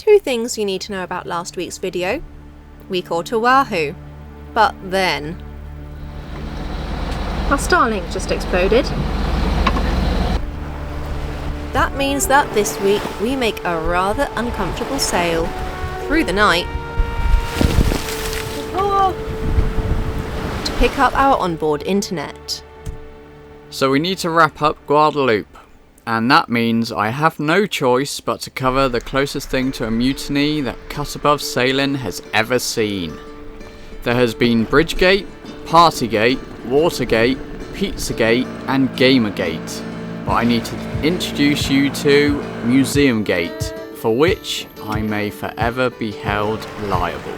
Two things you need to know about last week's video. We caught Oahu, but then our Starlink just exploded. That means that this week we make a rather uncomfortable sail through the night to pick up our onboard internet. So we need to wrap up Guadeloupe, and that means I have no choice but to cover the closest thing to a mutiny that cut above sailing has ever seen. There has been Bridgegate, Partygate, Watergate, Pizzagate and Gamergate, but I need to introduce you to Museumgate, for which I may forever be held liable.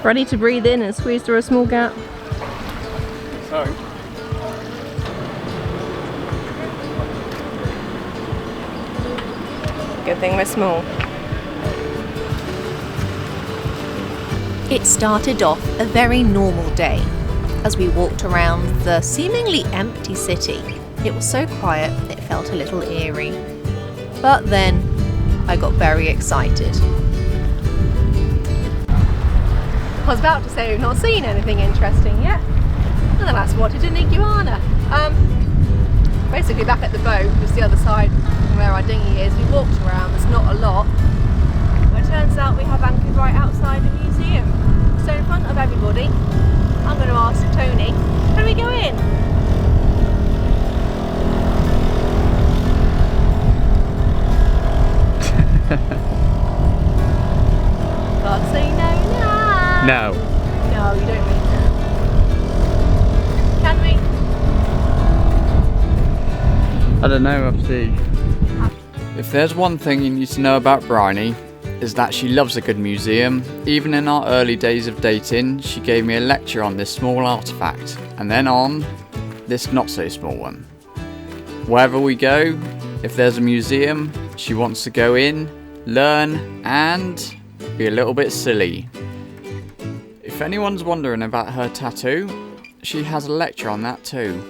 Ready to breathe in and squeeze through a small gap? So, good thing we're small. It started off a very normal day as we walked around the seemingly empty city. It was so quiet it felt a little eerie. But then I got very excited. I was about to say we've not seen anything interesting yet, and then I spotted an iguana. Basically back at the boat, just the other side where our dinghy is, we walked around, there's not a lot, but it turns out we have anchored right outside the museum. So in front of everybody, I'm going to ask Tony, can we go in? Can't say no now. no. No, you don't mean that. Can we? I don't know, I'll see. If there's one thing you need to know about Bryony, is that she loves a good museum. Even in our early days of dating, she gave me a lecture on this small artefact, and then on this not so small one. Wherever we go, if there's a museum, she wants to go in, learn, and be a little bit silly. If anyone's wondering about her tattoo, she has a lecture on that too.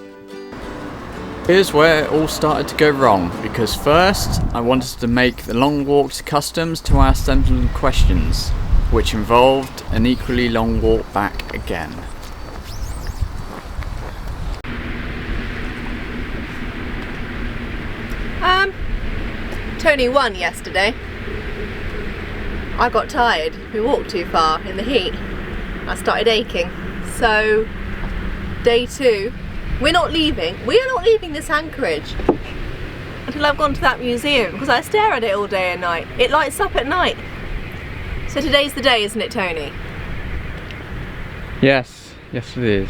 Here's where it all started to go wrong, because first I wanted to make the long walk to customs to ask them some questions, which involved an equally long walk back again. Tony won yesterday. I got tired. We walked too far in the heat. I started aching. So, day 2, we're not leaving. We are not leaving this anchorage until I've gone to that museum, because I stare at it all day and night. It lights up at night. So today's the day, isn't it, Tony? Yes it is.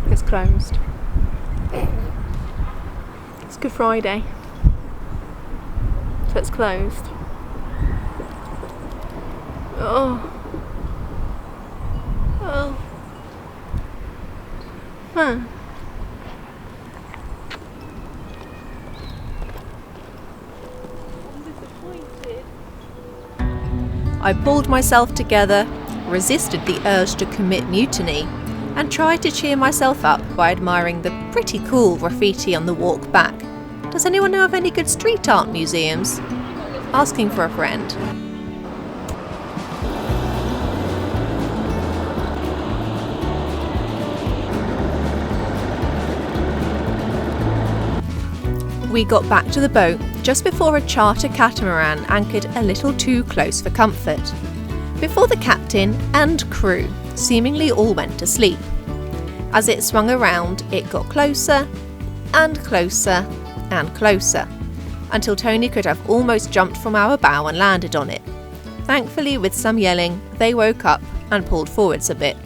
It's closed. It's Good Friday, so it's closed. Oh. Huh. I'm disappointed. I pulled myself together, resisted the urge to commit mutiny, and tried to cheer myself up by admiring the pretty cool graffiti on the walk back. Does anyone know of any good street art museums? Asking for a friend. We got back to the boat just before a charter catamaran anchored a little too close for comfort, before the captain and crew seemingly all went to sleep. As it swung around, it got closer and closer and closer, until Tony could have almost jumped from our bow and landed on it. Thankfully, with some yelling, they woke up and pulled forwards a bit.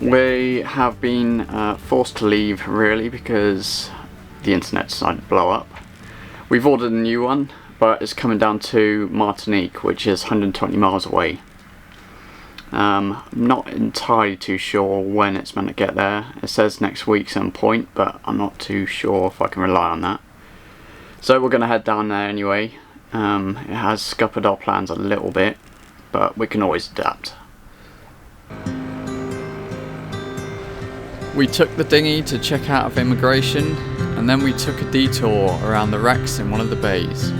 We have been forced to leave really because the internet decided to blow up. We've ordered a new one, but it's coming down to Martinique, which is 120 miles away. I'm not entirely too sure when it's meant to get there. It says next week some point, but I'm not too sure if I can rely on that. So we're going to head down there anyway. It has scuppered our plans a little bit, but we can always adapt. We took the dinghy to check out of immigration, and then we took a detour around the wrecks in one of the bays.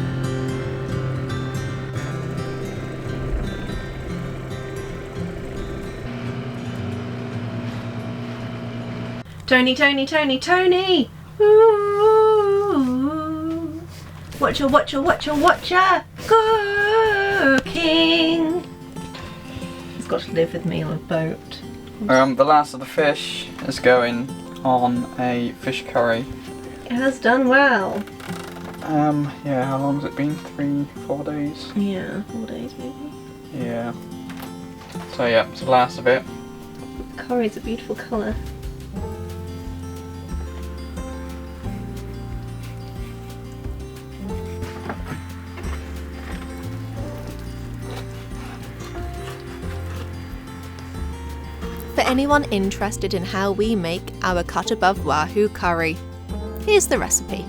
Tony, Tony, Tony, Tony! Ooh. Watcha, watcha, watcha, watcha! Cooking! He's got to live with me on a boat. The last of the fish is going on a fish curry. It has done well. Yeah, how long has it been? 3-4 days? Yeah, 4 days maybe. Yeah. So yeah, it's the last of it. Curry's a beautiful colour. For anyone interested in how we make our cut above wahoo curry, here's the recipe.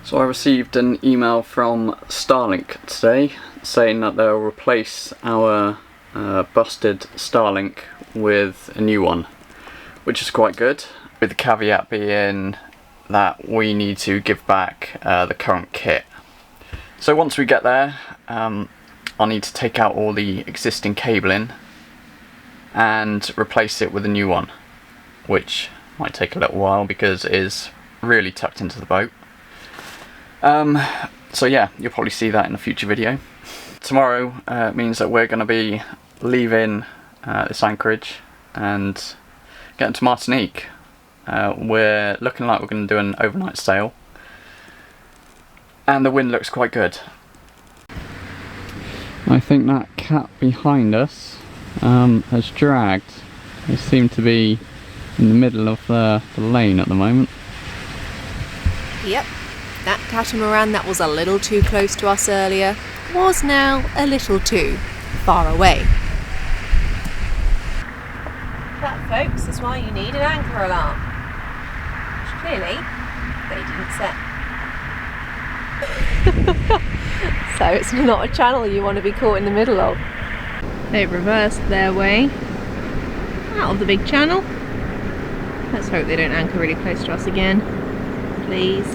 So I received an email from Starlink today saying that they'll replace our busted Starlink with a new one, which is quite good, with the caveat being that we need to give back the current kit. So once we get there, I'll need to take out all the existing cabling and replace it with a new one, which might take a little while because it is really tucked into the boat. So yeah, you'll probably see that in a future video. Tomorrow means that we're going to be leaving this anchorage and getting to Martinique. We're looking like we're going to do an overnight sail. And the wind looks quite good. I think that cat behind us has dragged. They seem to be in the middle of the lane at the moment. Yep, that catamaran that was a little too close to us earlier was now a little too far away. That, folks, is why you need an anchor alarm. Which clearly they didn't set. So it's not a channel you want to be caught in the middle of. They've reversed their way out of the big channel. Let's hope they don't anchor really close to us again, please.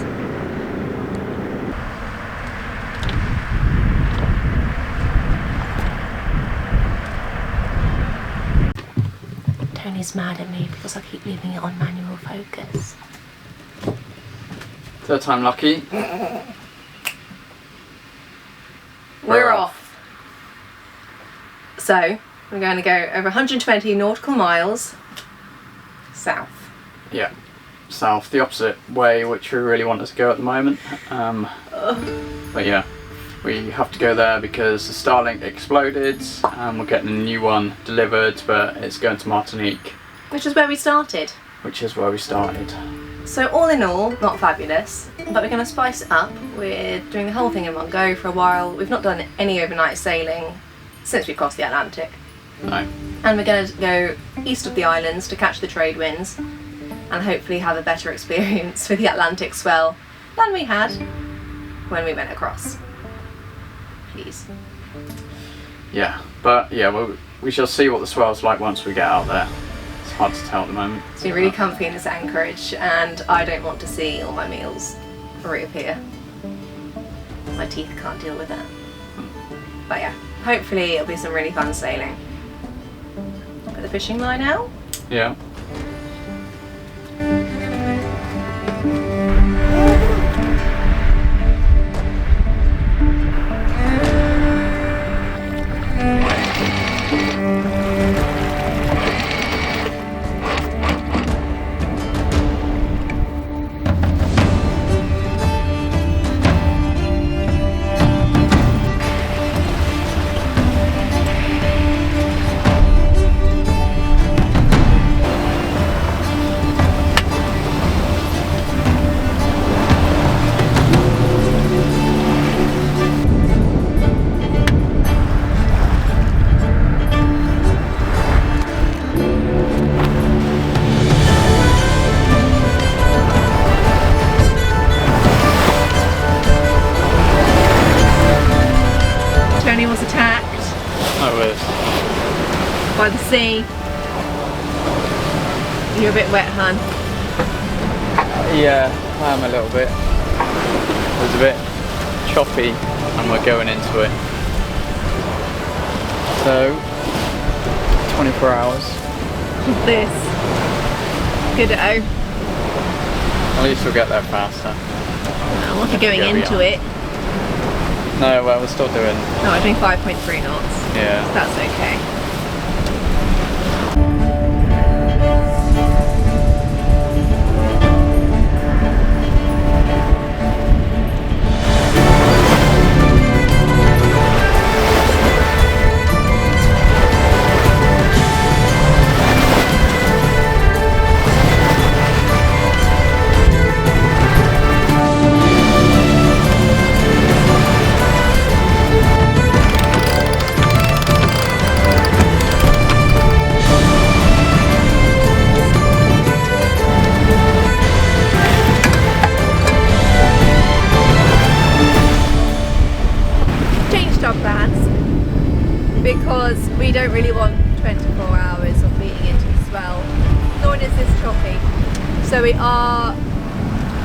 Tony's mad at me because I keep leaving it on manual focus. Third time lucky. We're off. So, we're going to go over 120 nautical miles south. Yeah, south, the opposite way which we really want to go at the moment. But yeah, we have to go there because the Starlink exploded and we're getting a new one delivered, but it's going to Martinique. Which is where we started. Which is where we started. So all in all, not fabulous, but we're going to spice it up. We're doing the whole thing in one go for a while. We've not done any overnight sailing since we crossed the Atlantic. No. And we're going to go east of the islands to catch the trade winds and hopefully have a better experience with the Atlantic swell than we had when we went across. Please. Yeah, but yeah, we shall see what the swell's like once we get out there. It's hard to tell at the moment. It's been really comfy in this anchorage and I don't want to see all my meals reappear. My teeth can't deal with that. But yeah, hopefully it'll be some really fun sailing. Put the fishing line out. Yeah. by the sea. You're a bit wet, hun. Yeah, I am a little bit. It was a bit choppy and we're going into it. So, 24 hours. This. Good-o. At least we'll get there faster. Well, if you're going into it. No, well, we're still doing... No, we're doing 5.3 knots. Yeah. So that's okay. Because we don't really want 24 hours of being into the swell, nor is this choppy. So we are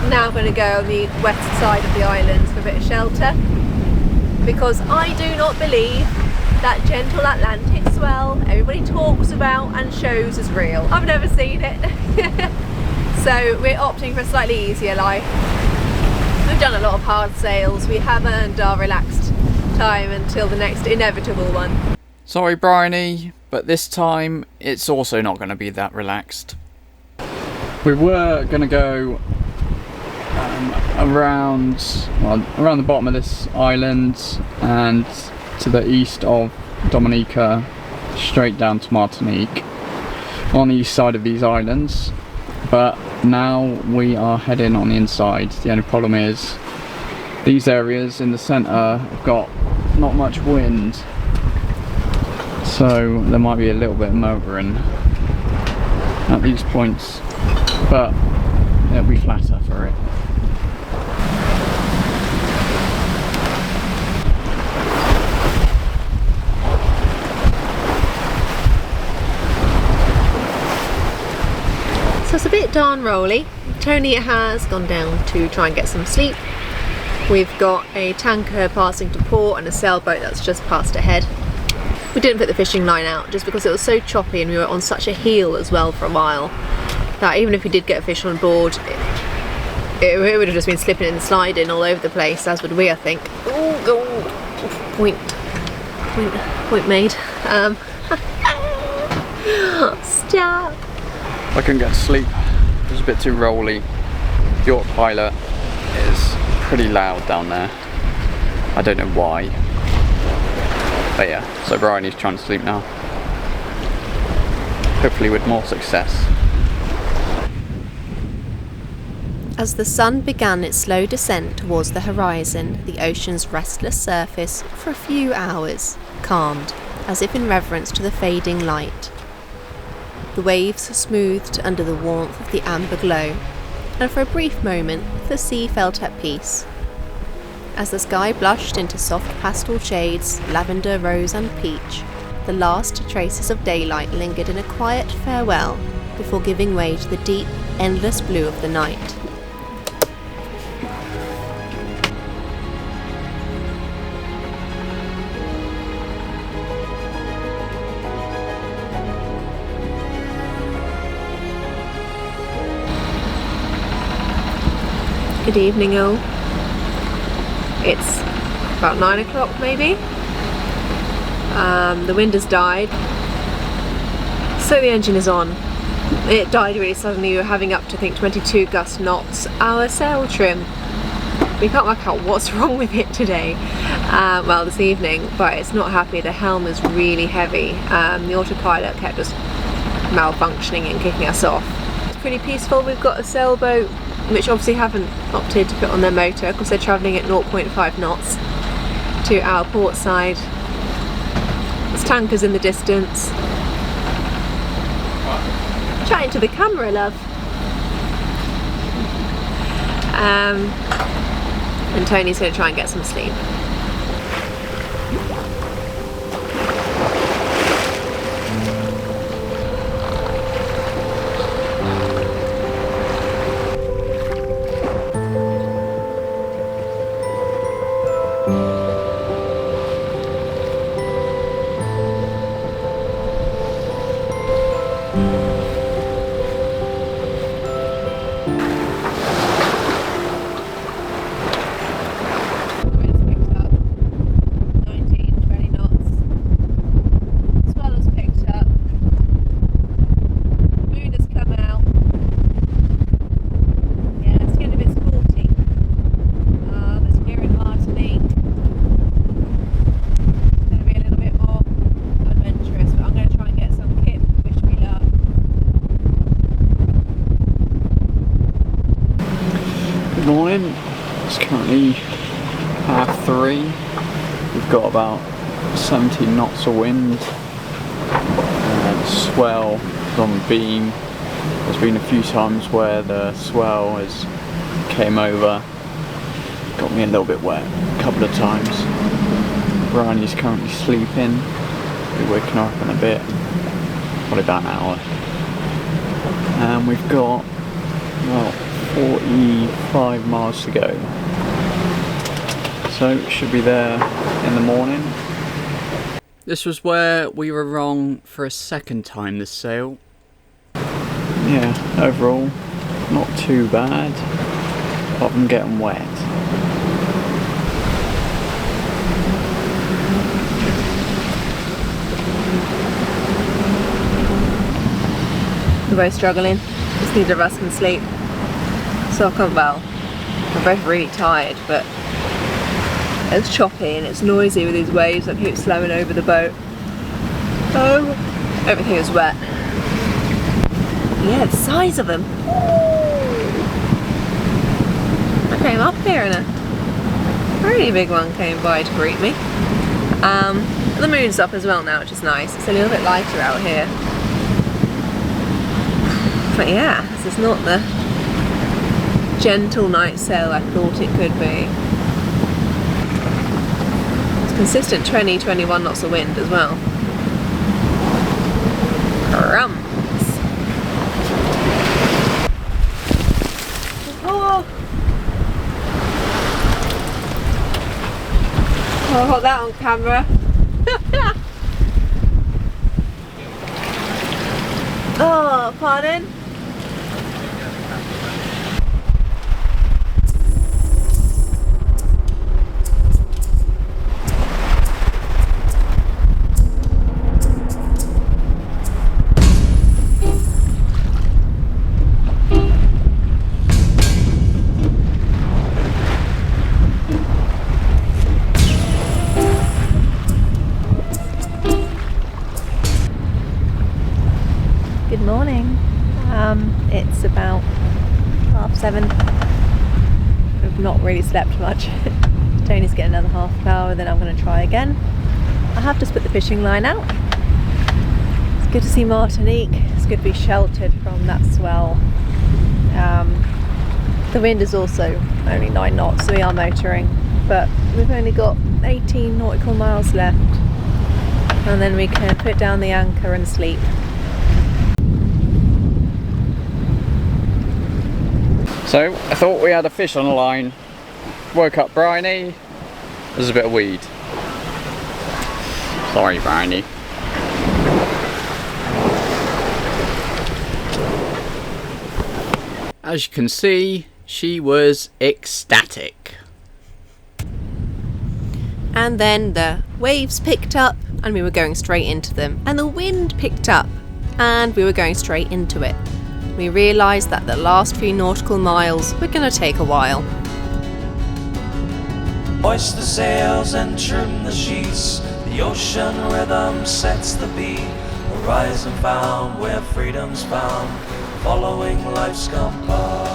now going to go on the west side of the island for a bit of shelter, because I do not believe that gentle Atlantic swell everybody talks about and shows as real. I've never seen it. So we're opting for a slightly easier life. We've done a lot of hard sails. We have earned our relaxed time until the next inevitable one. Sorry, Bryony, but this time it's also not going to be that relaxed. We were going to go around the bottom of this island and to the east of Dominica, straight down to Martinique, on the east side of these islands. But now we are heading on the inside. The only problem is these areas in the centre have got not much wind, so there might be a little bit of motoring at these points, but it'll be flatter for it. So it's a bit darn rolly. Tony has gone down to try and get some sleep. We've got a tanker passing to port and a sailboat that's just passed ahead. We didn't put the fishing line out just because it was so choppy and we were on such a heel as well for a while that even if we did get a fish on board, it would have just been slipping and sliding all over the place, as would we, I think. Point made. Stop. I couldn't get to sleep. It was a bit too rolly. The autopilot is pretty loud down there. I don't know why. But yeah, so Bryony's trying to sleep now. Hopefully with more success. As the sun began its slow descent towards the horizon, the ocean's restless surface, for a few hours, calmed, as if in reverence to the fading light. The waves smoothed under the warmth of the amber glow, and for a brief moment the sea felt at peace. As the sky blushed into soft pastel shades, lavender, rose and peach, the last traces of daylight lingered in a quiet farewell before giving way to the deep, endless blue of the night. Good evening all. It's about 9 o'clock maybe. The wind has died, so the engine is on. It died really suddenly. We were having up to, I think, 22 gust knots. Our sail trim, we can't work out what's wrong with it today, well this evening, but it's not happy. The helm is really heavy. The autopilot kept us malfunctioning and kicking us off. It's pretty peaceful. We've got a sailboat which obviously haven't opted to put on their motor because they're travelling at 0.5 knots to our port side. There's tankers in the distance. Chatting to the camera, love. And Tony's going to try and get some sleep. free. We've got about 17 knots of wind. The swell is on the beam. There's been a few times where the swell has came over, got me a little bit wet a couple of times. Bryony's currently sleeping. We'll be waking her up in a bit, probably about an hour. And we've got about 45 miles to go. So should be there in the morning. This was where we were wrong for a second time this sail. Yeah, overall, not too bad, apart from getting wet. We're both struggling, just neither of us can sleep. So I can't, well, we're both really tired, but it's choppy and it's noisy with these waves that keep slamming over the boat. Oh, everything is wet. Yeah, the size of them. I came up here and a really big one came by to greet me. The moon's up as well now, which is nice. It's a little bit lighter out here. But yeah, this is not the gentle night sail I thought it could be. It's consistent 20-21 knots of wind as well. Crumbs. Oh, I got that on camera. Oh, pardon? Good morning. It's about 7:30. We've not really slept much. Tony's getting another half an hour, then I'm going to try again. I have just put the fishing line out. It's good to see Martinique. It's good to be sheltered from that swell. The wind is also only 9 knots, so we are motoring, but we've only got 18 nautical miles left, and then we can put down the anchor and sleep. So I thought we had a fish on the line. Woke up Bryony. There's a bit of weed. Sorry, Bryony. As you can see, she was ecstatic. And then the waves picked up and we were going straight into them, and the wind picked up and we were going straight into it. We realised that the last few nautical miles were going to take a while. Hoist the sails and trim the sheets. The ocean rhythm sets the beat. Horizon found where freedom's found, following life's compass.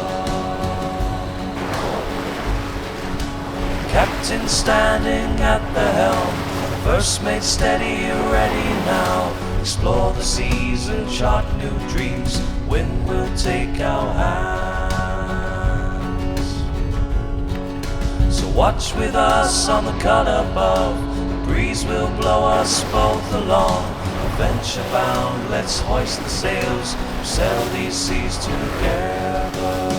Captain standing at the helm, first mate steady, ready now. Explore the seas and chart new dreams. Wind will take our hands. So watch with us on the cut above. The breeze will blow us both along. Adventure bound, let's hoist the sails. Sail these seas together.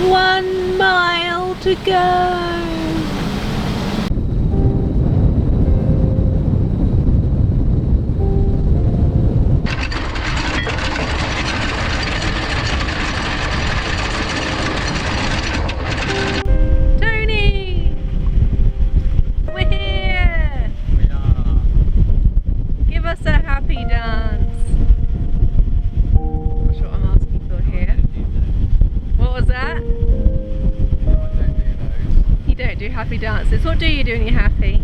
One mile to go. Tony! We're here! We are. Give us a happy dance. That's what I'm asking for here. What was that? You don't do happy dances. What do you do when you're happy?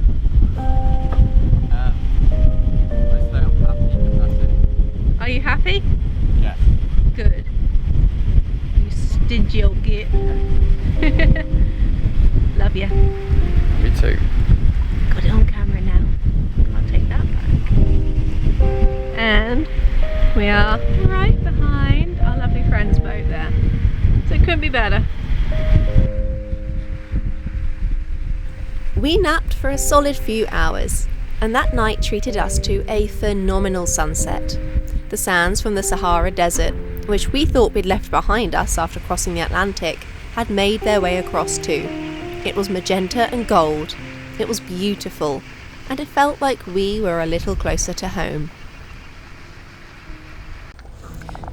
We are right behind our lovely friend's boat there, so it couldn't be better. We napped for a solid few hours, and that night treated us to a phenomenal sunset. The sands from the Sahara Desert, which we thought we'd left behind us after crossing the Atlantic, had made their way across too. It was magenta and gold. It was beautiful, and it felt like we were a little closer to home.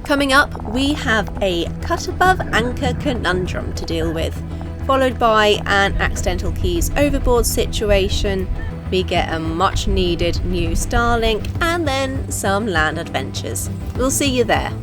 Coming up, we have a cut above anchor conundrum to deal with, followed by an accidental keys overboard situation. We get a much needed new Starlink, and then some land adventures. We'll see you there.